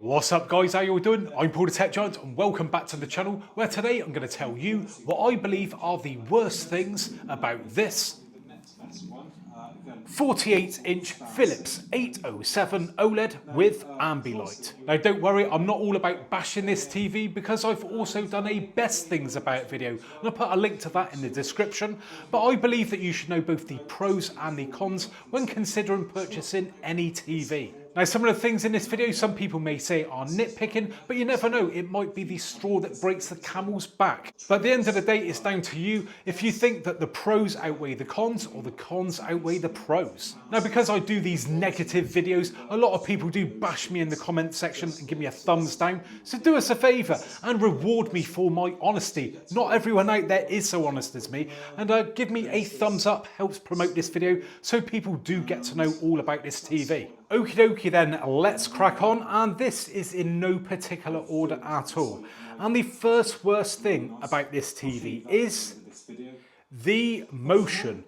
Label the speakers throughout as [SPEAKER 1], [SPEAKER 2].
[SPEAKER 1] What's up guys, how you all doing? I'm Paul the Tech Giant and welcome back to the channel where today I'm going to tell you what I believe are the worst things about this 48-inch Philips 807 OLED with Ambilight. Now don't worry, I'm not all about bashing this TV because I've also done a best things about video and I'll put a link to that in the description, but I believe that you should know both the pros and the cons when considering purchasing any TV. Now some of the things in this video some people may say are nitpicking, but you never know, it might be the straw that breaks the camel's back. But at the end of the day it's down to you if you think that the pros outweigh the cons or the cons outweigh the pros. Now because I do these negative videos, a lot of people do bash me in the comment section and give me a thumbs down, so do us a favour and reward me for my honesty. Not everyone out there is so honest as me, and give me a thumbs up, helps promote this video so people do get to know all about this TV. Okie dokie then, let's crack on, and this is in no particular order at all. And the first worst thing about this TV is the motion.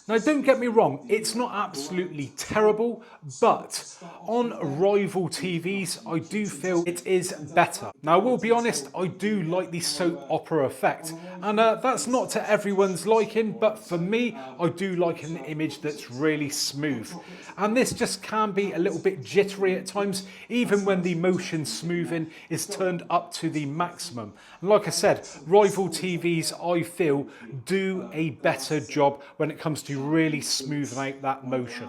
[SPEAKER 1] Now don't get me wrong, it's not absolutely terrible, but on rival TVs I do feel it is better. Now I will be honest, I do like the soap opera effect, and that's not to everyone's liking, but for me I do like an image that's really smooth. And this just can be a little bit jittery at times, even when the motion smoothing is turned up to the maximum. And like I said, rival TVs I feel do a better job when it comes to really smoothing out that motion.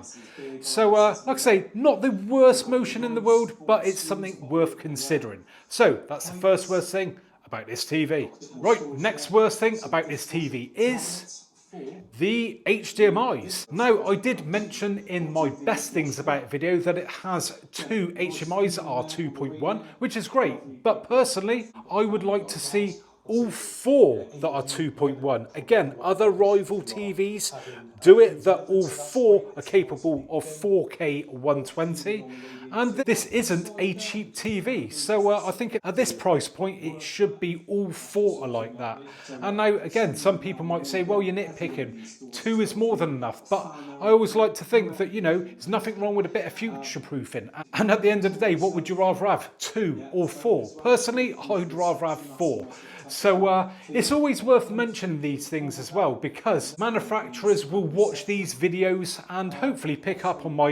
[SPEAKER 1] So like I say, not the worst motion in the world, but it's something worth considering. So that's the first worst thing about this TV. Right, next worst thing about this TV is the HDMIs. Now I did mention in my best things about video that it has two HDMIs that are 2.1, which is great, but personally I would like to see all four that are 2.1. Again, other rival TVs do it that all four are capable of 4K 120, and this isn't a cheap TV, so I think at this price point it should be all four are like that. And now again, some people might say, well, you're nitpicking, two is more than enough, but I always like to think that, you know, there's nothing wrong with a bit of future proofing, and at the end of the day, what would you rather have, two or four? Personally, I'd rather have four. So it's always worth mentioning these things as well, because manufacturers will watch these videos and hopefully pick up on my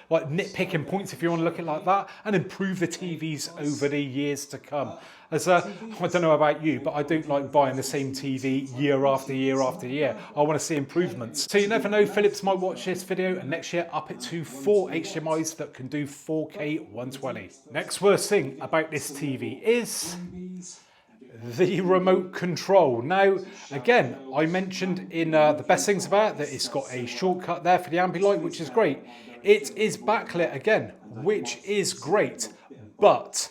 [SPEAKER 1] like nitpicking points, if you want to look at it like that, and improve the TVs over the years to come. As I don't know about you, but I don't like buying the same TV year after year after year. I want to see improvements. So you never know, Philips might watch this video and next year up it to 4 HDMIs that can do 4K 120. Next worst thing about this TV is the remote control. Now again, I mentioned in the best things about it that it's got a shortcut there for the Ambilight, which is great. It is backlit again, which is great, but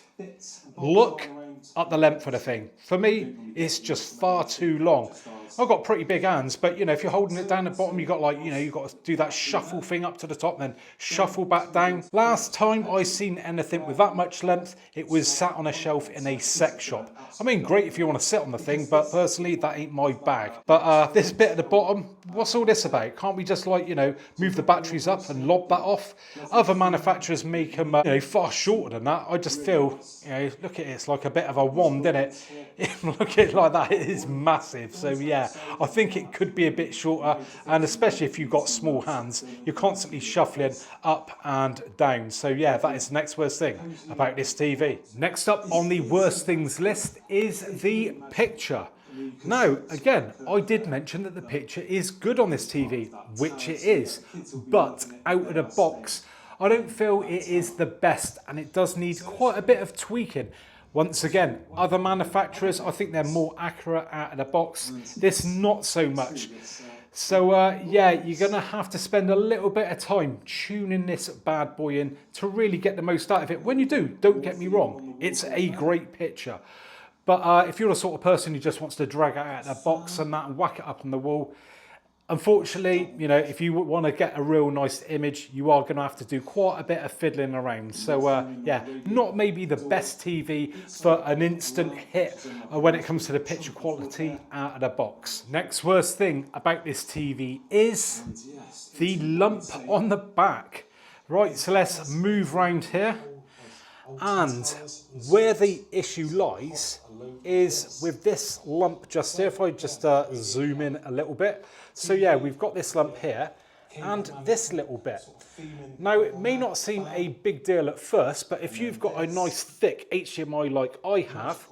[SPEAKER 1] look at the length of the thing. For me, it's just far too long. I've got pretty big hands, but you know, if you're holding it down at the bottom, you've got, like, you know, you've got to do that shuffle thing up to the top, then shuffle back down. Last time I seen anything with that much length, it was sat on a shelf in a sex shop. I mean, great if you want to sit on the thing, but personally, that ain't my bag. But this bit at the bottom, what's all this about? Can't we just, like, you know, move the batteries up and lob that off? Other manufacturers make them, you know, far shorter than that. I just feel, you know, look at it, it's like a bit of a wand, isn't it? Look at it like that, it is massive. So yeah, I think it could be a bit shorter, and especially if you've got small hands, you're constantly shuffling up and down. So yeah, that is the next worst thing about this TV. Next up on the worst things list is the picture. Now again, I did mention that the picture is good on this TV, which it is, but out of the box I don't feel it is the best, and it does need quite a bit of tweaking. Once again, other manufacturers, I think they're more accurate out of the box. This not so much. So yeah, you're going to have to spend a little bit of time tuning this bad boy in to really get the most out of it. When you do, don't get me wrong, it's a great picture. But if you're the sort of person who just wants to drag it out of the box and that and whack it up on the wall, unfortunately, you know, if you want to get a real nice image, you are going to have to do quite a bit of fiddling around. So yeah, not maybe the best TV for an instant hit when it comes to the picture quality out of the box. Next worst thing about this TV is the lump on the back. Right, so let's move round here. And where the issue lies is with this lump just here. If I just zoom in a little bit. So yeah, we've got this lump here and this little bit. Now, it may not seem a big deal at first, but if you've got a nice thick HDMI like I have,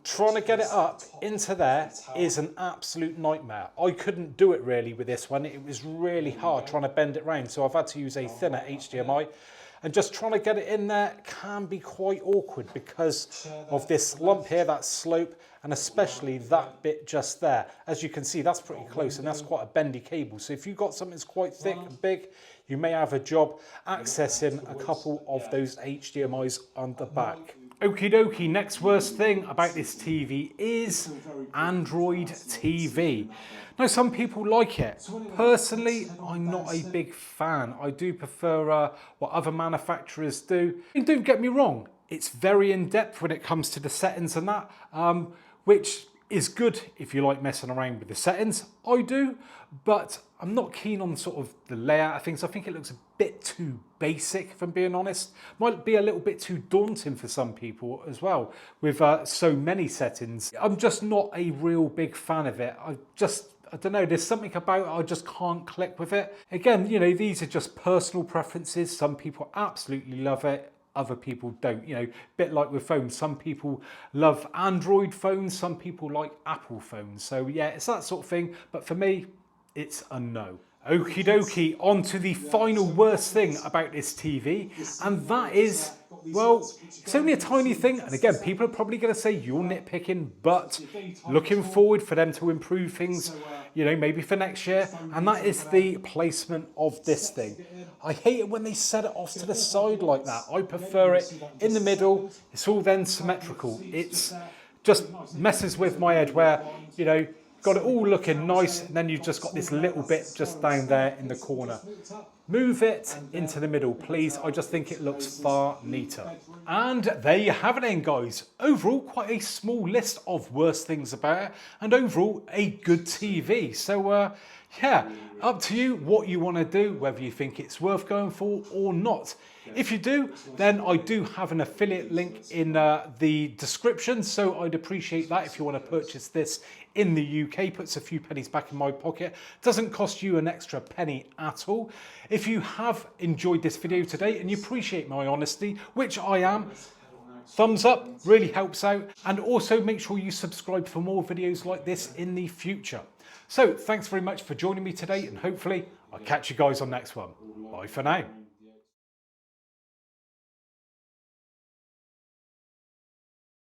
[SPEAKER 1] trying to get it up into there is an absolute nightmare. I couldn't do it really with this one. It was really hard trying to bend it round, so I've had to use a thinner HDMI. And just trying to get it in there can be quite awkward because of this lump here, that slope, and especially that bit just there. As you can see, that's pretty close and that's quite a bendy cable. So if you've got something that's quite thick and big, you may have a job accessing a couple of those HDMIs on the back. Okie dokie, next worst thing about this TV is Android TV. Now, some people like it. Personally, I'm not a big fan. I do prefer what other manufacturers do. And don't get me wrong, it's very in-depth when it comes to the settings and that, which is good if you like messing around with the settings. I do, but I'm not keen on sort of the layout of things. I think it looks a bit too basic, if I'm being honest. Might be a little bit too daunting for some people as well, with so many settings. I'm just not a real big fan of it. I don't know, there's something about it I just can't click with it. Again, you know, these are just personal preferences. Some people absolutely love it. Other people don't, you know, bit like with phones. Some people love Android phones, some people like Apple phones. So yeah, it's that sort of thing. But for me, it's a no. Okie dokie, on to the final worst thing about this TV, and that is, well, it's only a tiny thing, and again, people are probably going to say you're nitpicking, but looking forward for them to improve things, you know, maybe for next year, and that is the placement of this thing. I hate it when they set it off to the side like that. I prefer it in the middle. It's all then symmetrical. It's just messes with my head where, you know, got it all looking nice, and then you've just got this little bit just down there in the corner. Move it into the middle, please. I just think it looks far neater. And there you have it then, guys. Overall, quite a small list of worst things about it, and overall, a good TV. So, yeah, up to you what you want to do, whether you think it's worth going for or not. If you do, then I do have an affiliate link in the description, so I'd appreciate that if you want to purchase this in the UK. Puts a few pennies back in my pocket. Doesn't cost you an extra penny at all. If you have enjoyed this video today and you appreciate my honesty, which I am, thumbs up really helps out, and also make sure you subscribe for more videos like this in the future. So thanks very much for joining me today, and hopefully I'll catch you guys on next one. Bye for now.